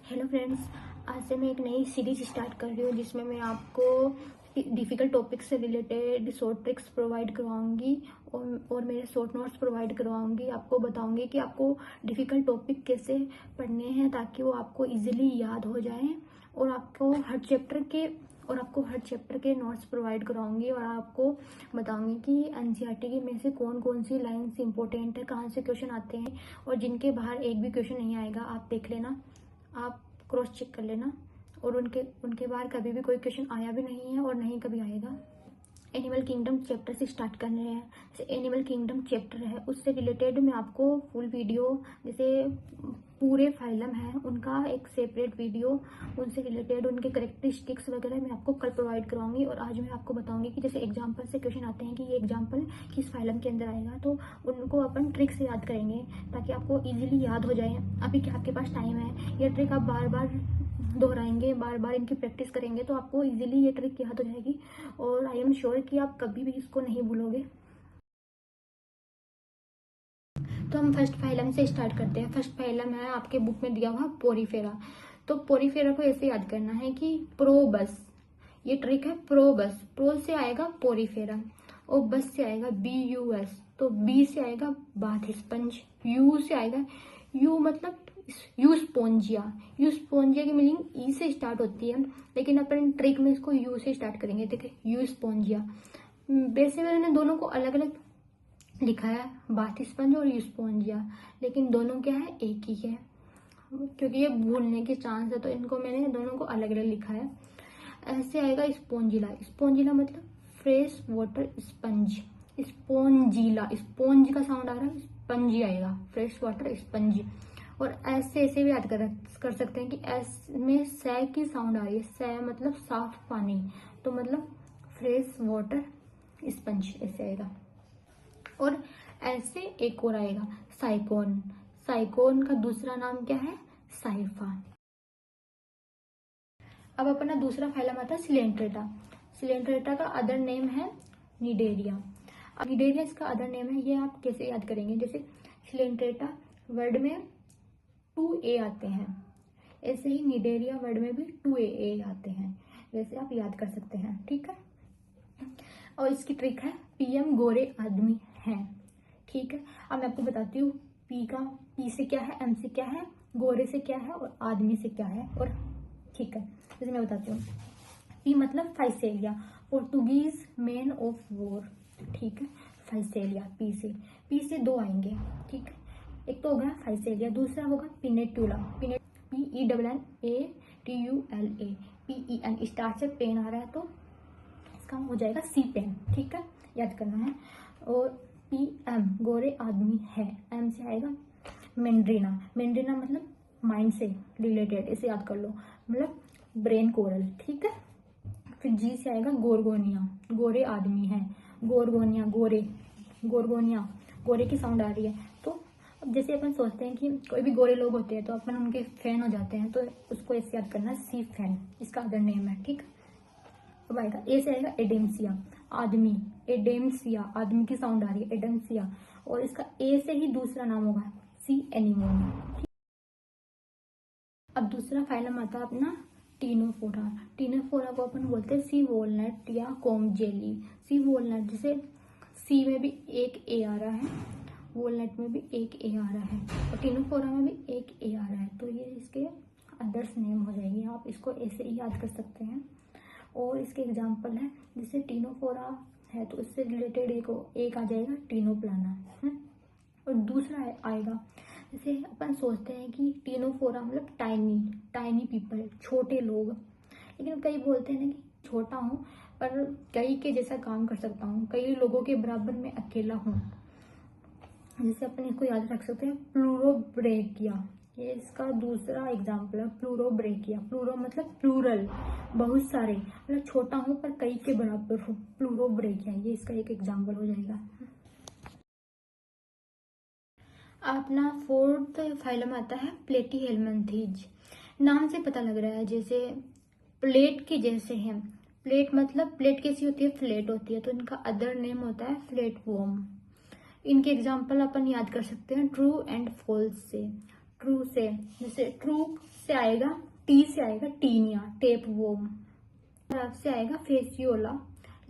Hello friends, आज से मैं एक नई सीरीज स्टार्ट कर रही हूँ जिसमें मैं आपको डिफ़िकल्ट टॉपिक से रिलेटेड शॉर्ट ट्रिक्स प्रोवाइड करवाऊंगी और मेरे शॉर्ट नोट्स प्रोवाइड करवाऊंगी। आपको बताऊंगी कि आपको डिफ़िकल्ट टॉपिक कैसे पढ़ने हैं ताकि वो आपको इजीली याद हो जाएं और आपको हर चैप्टर के नोट्स प्रोवाइड कराऊंगी और आपको बताऊंगी कि एनसीईआरटी की में से कौन कौन सी लाइन्स इंपॉर्टेंट है, कहाँ से क्वेश्चन आते हैं और जिनके बाहर एक भी क्वेश्चन नहीं आएगा। आप देख लेना, आप क्रॉस चेक कर लेना और उनके बाहर कभी भी कोई क्वेश्चन आया भी नहीं है और नहीं कभी आएगा। एनिमल किंगडम चैप्टर से स्टार्ट कर रहे हैं। जैसे एनिमल किंगडम चैप्टर है उससे रिलेटेड मैं आपको फुल वीडियो, जैसे पूरे फाइलम है उनका एक सेपरेट वीडियो, उनसे रिलेटेड उनके करेक्टरिस्टिक्स वगैरह मैं आपको कल प्रोवाइड कराऊंगी। और आज मैं आपको बताऊंगी कि जैसे एग्जाम्पल से क्वेश्चन आते हैं कि ये एग्जाम्पल किस फाइलम के अंदर आएगा, तो उनको अपन ट्रिक से याद करेंगे ताकि आपको इजीली याद हो जाए। अभी क्या आपके पास टाइम है, ये ट्रिक आप बार बार दोहराएंगे, बार बार इनकी प्रैक्टिस करेंगे तो आपको इजीली ये ट्रिक याद हो जाएगी और आई एम श्योर कि आप कभी भी इसको नहीं भूलोगे। तो हम फर्स्ट फाइलम से स्टार्ट करते हैं। फर्स्ट फाइलम है आपके बुक में दिया हुआ पोरीफेरा। तो पोरीफेरा को ऐसे याद करना है कि प्रोबस, ये ट्रिक है। प्रोबस, प्रो से आएगा पोरीफेरा और बस से आएगा BUS, तो बी से आएगा बाथ स्पंज, यू से आएगा, यू मतलब यूस्पोंजिया। यूस्पोंजिया की मीनिंग ई से स्टार्ट होती है लेकिन अपन ट्रिक में इसको यू से स्टार्ट करेंगे। देखिए यूस्पोंजिया, वैसे मैंने दोनों को अलग अलग लिखा है, बाथ स्पंज और यूस्पोंजिया, लेकिन दोनों क्या है, एक ही है क्योंकि ये भूलने के चांस है तो इनको मैंने दोनों को अलग अलग लिखा है। ऐसे आएगा स्पोंजिला। स्पोंजिला मतलब फ्रेश वाटर स्पंज। स्पोंजिला, स्पोंज का साउंड आ रहा है, स्पंजी आएगा, फ्रेश वाटर स्पंज। और ऐसे ऐसे भी याद कर सकते हैं कि एस में सै की साउंड आ रही है, सै मतलब साफ पानी, तो मतलब फ्रेश वाटर स्पंज ऐसे आएगा। और ऐसे एक और आएगा साइकोन। साइकोन का दूसरा नाम क्या है, साइफा। अब अपना दूसरा फाइलम आता है सिलेंट्रेटा। सिलेंट्रेटा का अदर नेम है निडेरिया। अब निडेरिया इसका अदर नेम है, ये आप कैसे याद करेंगे, जैसे सिलेंट्रेटा वर्ड में 2A आते हैं, ऐसे ही निडेरिया वर्ड में भी 2A आते हैं, वैसे आप याद कर सकते हैं, ठीक है। और इसकी ट्रिक है PM गोरे आदमी हैं, ठीक है। अब मैं आपको बताती हूँ पी से क्या है, M से क्या है, गोरे से क्या है और आदमी से क्या है, और ठीक है जैसे मैं बताती हूँ। पी मतलब Physalia, Portuguese man of war, ठीक है। फाइसेलिया, पी से दो आएंगे, ठीक है। एक तो होगा फाइसेलिया, दूसरा होगा पिनेटुला, PENNATULA, PEN स्टार्ट से पेन आ रहा है तो इसका हो जाएगा सी पेन, ठीक है, याद करना है। और PM गोरे आदमी है, M से आएगा मेंड्रीना। मेंड्रीना मतलब माइंड से रिलेटेड, इसे याद कर लो, मतलब ब्रेन कोरल, ठीक है। फिर G से आएगा गोरगोनिया, गोरे आदमी है, गोरगोनिया, गोरगोनिया, गोरे की साउंड आ रही है। तो अब जैसे अपन सोचते हैं कि कोई भी गोरे लोग होते हैं तो अपन उनके फैन हो जाते हैं, तो उसको ऐसे याद करना, सी फैन इसका अदर नेम है, ठीक। अब आएगा ए से आएगा एडेम्सिया, आदमी, एडेम्सिया, आदमी की साउंड आ रही है, एडेम्सिया, और इसका ए से ही दूसरा नाम होगा सी एनिमोनिया। अब दूसरा फाइलम आता है अपना टीनोफोरा। टीनोफोरा को अपन बोलते हैं सी वॉलनट या कोम जेली। सी वॉलनट, जैसे सी में भी एक ए आ रहा है, वॉलनट में भी एक ए आ रहा है और टीनोफोरा में भी एक ए आ रहा है, तो ये इसके अदर्स नेम हो जाएंगे, आप इसको ऐसे ही याद कर सकते हैं। और इसके एग्जाम्पल है, जैसे टीनोफोरा है तो इससे रिलेटेड एक आ जाएगा टीनोप्लाना, और दूसरा आएगा, जैसे अपन सोचते हैं कि टीनोफोरा मतलब टाइनी पीपल, छोटे लोग, लेकिन कई बोलते हैं ना कि छोटा हूँ पर कई के जैसा काम कर सकता हूँ, कई लोगों के बराबर में अकेला हूँ। जैसे अपन इसको याद रख सकते हैं प्लूरोब्रेकिया, ये इसका दूसरा एग्जाम्पल है, प्लूरोब्रेकिया। प्लूरो मतलब प्लूरल, बहुत सारे, मतलब छोटा हूँ पर कई के बराबर हूँ, प्लूरोब्रेकिया, ये इसका एक एग्जाम्पल हो जाएगा। अपना फोर्थ फाइलम आता है प्लेटीहेल्मिंथेज। नाम से पता लग रहा है जैसे प्लेट के जैसे हैं। प्लेट मतलब प्लेट कैसी होती है, फ्लैट होती है, तो इनका अदर नेम होता है फ्लैट वॉर्म। इनके एग्जाम्पल अपन याद कर सकते हैं ट्रू एंड फॉल्स से। ट्रू से, जैसे ट्रू से आएगा टी से आएगा टीनिया, टेप वोम। एफ से आएगा फेसियोला,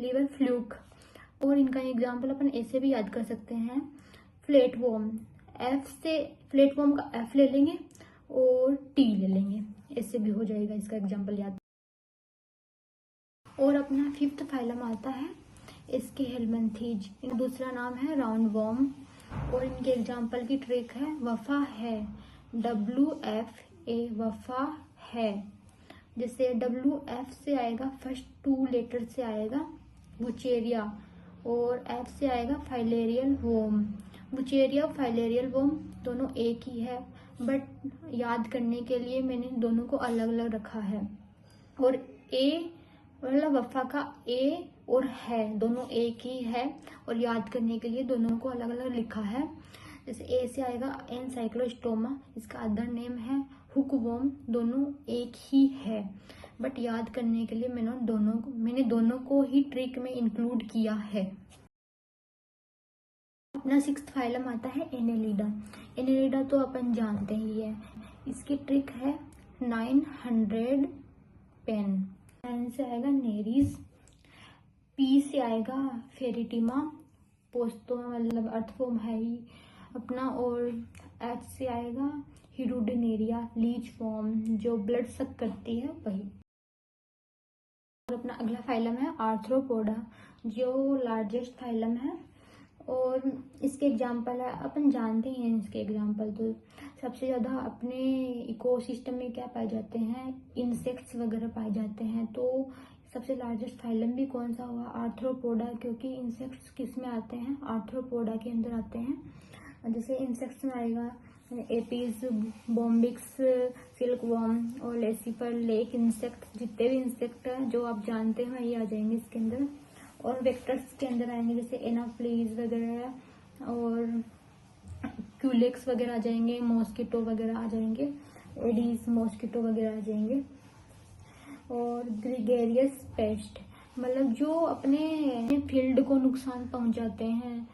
लिवर फ्लूक। और इनका एग्जाम्पल अपन ऐसे भी याद कर सकते हैं, फ्लेट वोम। एफ से फ्लेट वोम का एफ ले लेंगे और टी ले लेंगे, ऐसे भी हो जाएगा इसका एग्जाम्पल याद। और अपना फिफ्थ फाइलम आता है इसके हेलमेंथीज, इनका दूसरा नाम है राउंड वॉर्म। और इनके एग्जाम्पल की ट्रिक है वफा है, WFA, वफा है। जैसे WF से आएगा फर्स्ट 2 लेटर से आएगा वुचेरिया, और F से आएगा फाइलेरियल वोम। वुचेरिया और फाइलेरियल वोम दोनों एक ही है, बट याद करने के लिए मैंने दोनों को अलग अलग रखा है। और ए मतलब वफा का ए और है दोनों एक ही है, और याद करने के लिए दोनों को अलग अलग लिखा है। जैसे ए से आएगा एनसाइक्लोस्टोमा, इसका अदर नेम है हुकवॉर्म, दोनों एक ही है, बट याद करने के लिए मैंने दोनों को ही ट्रिक में इंक्लूड किया है। अपना सिक्स्थ फाइलम आता है एनेलिडा। एनेलिडा तो अपन जानते ही है, इसकी ट्रिक है 900 पेन। एन से आएगा नेरीज, पी से आएगा फेरिटिमा, पोस्तोमा मतलब अर्थवॉर्म है ही अपना। और एच से आएगा हिरुडिनेरिया, लीच फॉर्म, जो ब्लड सक करती है वही। और अपना अगला फाइलम है आर्थ्रोपोडा, जो लार्जेस्ट फाइलम है। और इसके एग्जाम्पल है, अपन जानते हैं इसके एग्जाम्पल, तो सबसे ज़्यादा अपने इकोसिस्टम में क्या पाए जाते हैं, इंसेक्ट्स वगैरह पाए जाते हैं। तो सबसे लार्जेस्ट फाइलम भी कौन सा हुआ, आर्थ्रोपोडा, क्योंकि इंसेक्ट्स किस में आते हैं, आर्थ्रोपोडा के अंदर आते हैं। जैसे इंसेक्ट्स में आएगा एपीज, बॉम्बिक्स, सिल्कवॉर्म और लेसिफर, लेक इंसेक्ट, जितने भी इंसेक्ट है जो आप जानते हैं ये आ जाएंगे इसके अंदर। और वेक्टर्स के अंदर आएंगे जैसे एनाफ्लीज वगैरह और क्यूलेक्स वगैरह आ जाएंगे, मॉस्किटो वगैरह आ जाएंगे, एडीज मॉस्किटो वगैरह आ जाएंगे। और ग्रेगेरियस पेस्ट मतलब जो अपने फील्ड को नुकसान पहुंचाते हैं,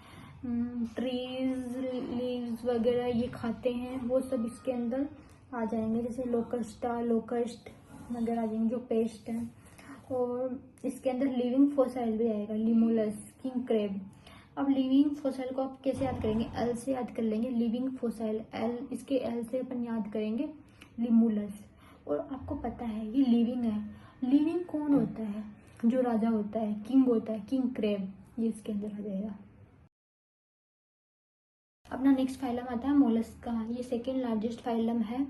ट्रीज लीव्स वगैरह ये खाते हैं, वो सब इसके अंदर आ जाएंगे। जैसे लोकस्ट वगैरह आ जाएंगे जो पेस्ट है। और इसके अंदर लिविंग फोसाइल भी आएगा, लिमोलस, किंग क्रेब। अब लिविंग फोसाइल को आप कैसे याद करेंगे, एल से याद कर लेंगे, लिविंग फोसाइल एल, इसके एल से अपन याद करेंगे लिमोलस। और आपको पता है ये लिविंग है, लिविंग कौन होता है, जो राजा होता है, किंग होता है, किंग क्रेब, ये इसके अंदर आ जाएगा। अपना नेक्स्ट फाइलम आता है मोलस्का, ये सेकेंड लार्जेस्ट फाइलम है।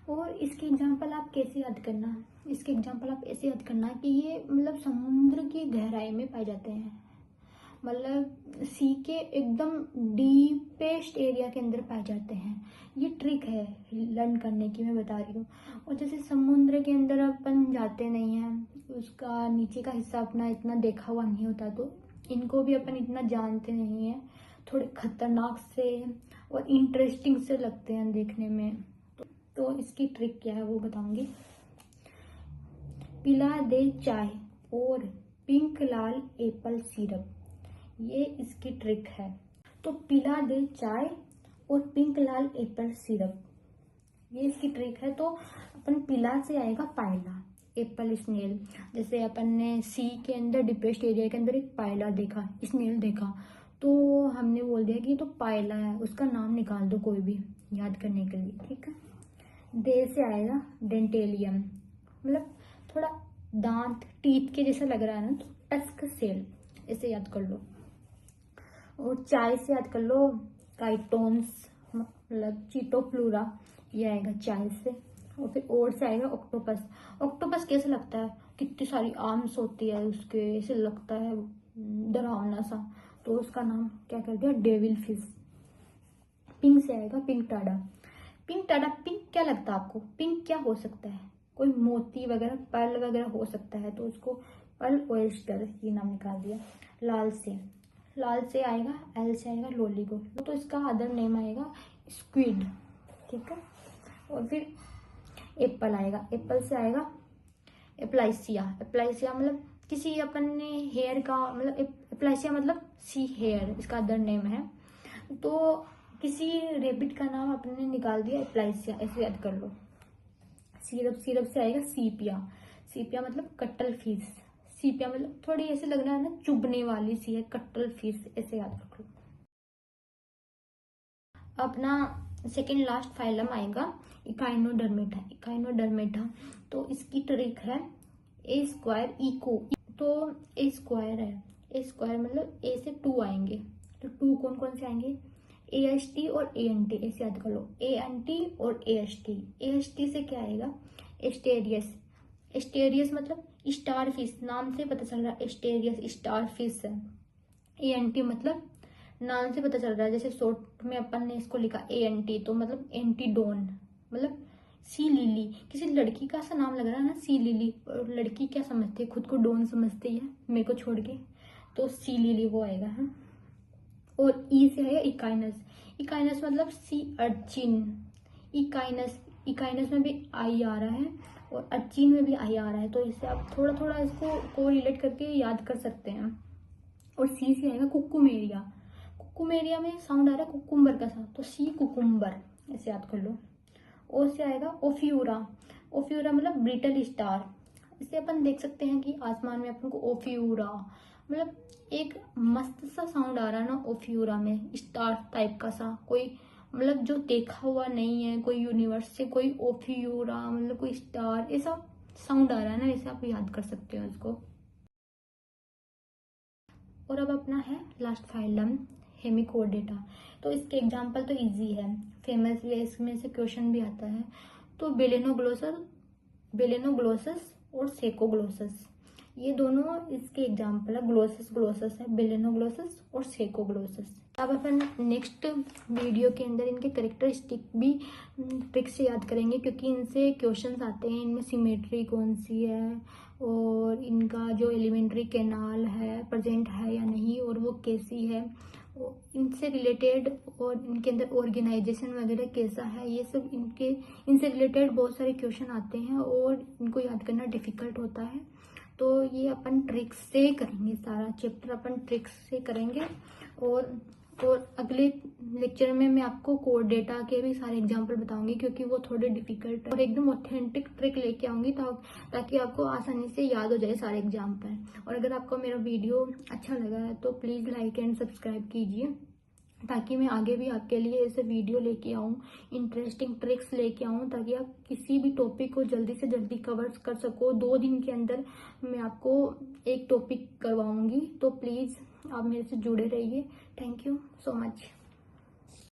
और इसके एग्जाम्पल आप कैसे याद करना, इसके एग्जाम्पल आप ऐसे याद करना कि ये मतलब समुद्र की गहराई में पाए जाते हैं, मतलब सी के एकदम डीपेस्ट एरिया के अंदर पाए जाते हैं। ये ट्रिक है लर्न करने की, मैं बता रही हूँ। और जैसे समुद्र के अंदर अपन जाते नहीं हैं, उसका नीचे का हिस्सा अपना इतना देखा हुआ नहीं होता, तो इनको भी अपन इतना जानते नहीं है, थोड़े खतरनाक से और इंटरेस्टिंग से लगते हैं देखने में। तो इसकी ट्रिक क्या है वो बताऊंगी। पिला दे चाय और पिंक लाल एप्पल सिरप, ये इसकी ट्रिक है। तो पिला दे चाय और पिंक लाल एप्पल सिरप, ये इसकी ट्रिक है। तो अपन पिला से आएगा पायला, एप्पल स्नेल। जैसे अपन ने सी के अंदर डिपेस्ट एरिया के अंदर एक पायला देखा, स्नेल देखा, तो हमने बोल दिया कि तो पायला है, उसका नाम निकाल दो कोई भी याद करने के लिए, ठीक है। दे से आएगा डेंटेलियम, मतलब थोड़ा दांत टीथ के जैसा लग रहा है ना, तो टस्क सेल, इसे याद कर लो। और चाय से याद कर लो काइटोन्स, मतलब चीटोप्लूरा, ये आएगा चाय से। और फिर ओर से आएगा ऑक्टोपस। ऑक्टोपस कैसे लगता है, कितनी सारी आर्म्स होती है उसके, ऐसे लगता है डरावना सा, तो उसका नाम क्या कर दिया, डेविल फिश। पिंक से आएगा pink Tada. Pink Tada, pink क्या लगता है आपको, पिंक क्या हो सकता है, कोई मोती वगैरह, पर्ल वगैरह हो सकता है, तो उसको पर्ल ओयस्टर ये नाम निकाल दिया। लाल से आएगा, एल से आएगा लोलीगो, तो इसका अदर नेम आएगा स्क्विड, ठीक है। और फिर एप्पल आएगा, एप्पल से आएगा एप्लाइसिया। एप्लाइसिया मतलब किसी अपन ने हेयर का, मतलब एप्लाइसिया मतलब सी हेयर, इसका अदर नेम है। तो किसी रेबिट का नाम आपने निकाल दिया, एप्लाइसिया, ऐसे याद कर लो। सिरप से आएगा सीपिया। सीपिया मतलब कटल फिश। सीपिया मतलब थोड़ी ऐसे लग रहा है ना, चुभने वाली सी है, कटल फिश, ऐसे याद रख लो। अपना सेकेंड लास्ट फाइलम आएगा इकाइनोडर्मेटा। इकाइनोडर्मेटा तो इसकी ट्रिक है ए स्क्वायर इको। तो ए स्क्वायर है, ए स्क्वायर मतलब ए से 2 आएंगे, तो 2 कौन कौन से आएंगे, ए एस टी और ए एन टी, ऐसे याद कर लो। ए एन टी और A S T. A S T से क्या आएगा, एस्टेरियस। एस्टेरियस मतलब स्टार फिश, नाम से पता चल रहा है एस्टेरियस स्टार फिश है। ए एन टी मतलब नाम से पता चल रहा है, जैसे शॉर्ट में अपन ने इसको लिखा ए एन टी, तो मतलब एंटीडोन, मतलब सी लिली। किसी लड़की का सा नाम लग रहा है ना, सी लिली, और लड़की क्या समझती है, खुद को डोन समझती है मेरे को छोड़ के, तो सी लिली वो आएगा है। और ई से आएगा इकाइनस। इकाइनस मतलब सी अर्चिन। इकाइनस, इकाइनस में भी आई आ रहा है और अर्चिन में भी आई आ रहा है, तो इससे आप थोड़ा थोड़ा इसको को रिलेट करके याद कर सकते हैं। और सी से आएगा कुकुमेरिया। कुकुमेरिया में साउंड आ रहा है कुकुम्बर का सा, तो सी कुकुम्बर, ऐसे याद कर लो। ओ से आएगा ओफियूरा। ओफियूरा मतलब ब्रिटल स्टार। इससे अपन देख सकते हैं कि आसमान में अपन को ओफियूरा मतलब एक मस्त सा साउंड आ रहा है ना ओफियूरा में, स्टार टाइप का सा, कोई मतलब जो देखा हुआ नहीं है, कोई यूनिवर्स से कोई ओफियूरा मतलब कोई स्टार, ऐसा साउंड आ रहा है ना, ऐसे आप याद कर सकते हो इसको। और अब अपना है लास्ट फाइलम हेमिकोडेटा। तो इसके एग्जाम्पल तो इजी है, फेमस भी है, इसमें से क्वेश्चन भी आता है। तो बेलेनोग्लोसस और सेकोग्लोसस, ये दोनों इसके एग्जाम्पल है। ग्लोसस ग्लोसस है, बेलेनोग्लोसस और सेकोग्लोसस। अब अपन नेक्स्ट वीडियो के अंदर इनके करेक्टरिस्टिक भी ट्रिक से याद करेंगे, क्योंकि इनसे क्वेश्चंस आते हैं, इनमें सिमेट्री कौन सी है, और इनका जो एलिमेंट्री कैनाल है प्रेजेंट है या नहीं, और वो कैसी है, इनसे रिलेटेड, और इनके अंदर ऑर्गेनाइजेशन वगैरह कैसा है, ये सब इनसे रिलेटेड बहुत सारे क्वेश्चन आते हैं और इनको याद करना डिफिकल्ट होता है। तो ये अपन ट्रिक्स से करेंगे, सारा चैप्टर अपन ट्रिक्स से करेंगे। और अगले लेक्चर में मैं आपको कोड डेटा के भी सारे एग्जाम्पल बताऊंगी, क्योंकि वो थोड़े डिफिकल्ट है, और एकदम ऑथेंटिक ट्रिक लेके आऊंगी ताकि आपको आसानी से याद हो जाए सारे एग्जाम्पल। और अगर आपको मेरा वीडियो अच्छा लगा है तो प्लीज़ लाइक एंड सब्सक्राइब कीजिए, ताकि मैं आगे भी आपके लिए ऐसे वीडियो लेके आऊँ, इंटरेस्टिंग ट्रिक्स लेके आऊँ, ताकि आप किसी भी टॉपिक को जल्दी से जल्दी कवर कर सको। 2 दिन के अंदर मैं आपको एक टॉपिक करवाऊंगी, तो प्लीज़ आप मेरे से जुड़े रहिए। Thank you so much.